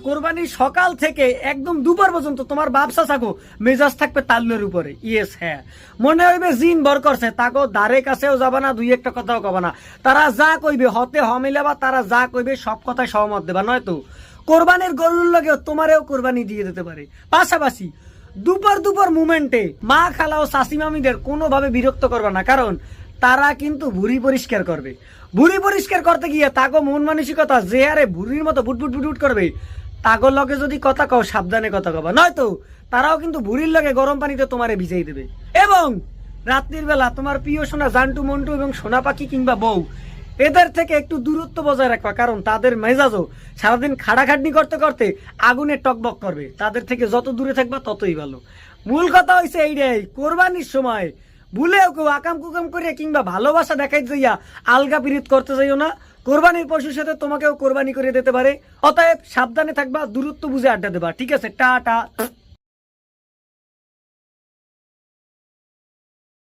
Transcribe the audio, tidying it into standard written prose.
কোরবানির সকাল থেকে একদম দুপুর পর্যন্ত তোমার বাপসা থাকো মেজাজ থাকবে তাল্লের উপরে। ইয়েস, হ্যাঁ, মনে হইবে জিন বর করছে, তাকে দ্বারে কাছেও যাবা না, দুই একটা কথাও কবা না। তারা যা কইবে হতে হমিলাবা, তারা যা কইবে সব কথায় সহমত দেবা, নয়তো কোরবানির গরুর লগেও তোমারেও কোরবানি দিয়ে দিতে পারে। পাশাপাশি দুপুর মুভমেন্টে মা খালা ও শাশি মামিদের কোনোভাবে বিরক্ত করবে না, কারণ তারা কিন্তু ভুঁড়ি পরিষ্কার করবে। ভুঁড়ি পরিষ্কার করতে গিয়ে তাকে মন মানসিকতা যে হারে ভুঁড়ির মতো বুটবুট বুটবুট করবে, তাগর লগে যদি কথা কও সাবধানে কথা কবা, নয়তো তারাও কিন্তু ভুঁড়ির লগে গরম পানিতে তোমারে ভিজাই দেবে। এবং রাত্রির বেলা তোমার প্রিয় সোনা জান্টু মন্টু এবং সোনা পাখি কিংবা বউ এদের থেকে একটু দূরত্ব বজায় রাখবা, কারণ তাদের মেজাজও সারাদিন খাটাখাটনি করতে করতে আগুনে টকবক করবে। তাদের থেকে যত দূরে থাকবা ততই ভালো। মূল কথা হয়েছে এইটাই, কোরবানির সময় ভুলেও কেউ আকাম কুকাম করে কিংবা ভালোবাসা দেখাই যাইয়া আলগা পিরিত করতে যাইও না। কোরবানির পশুর সাথে তোমাকেও কোরবানি করে দিতে পারে, অতএব সাবধানে থাকবা, দূরত্ব বুঝে আড্ডা দেবা। ঠিক আছে, টাটা।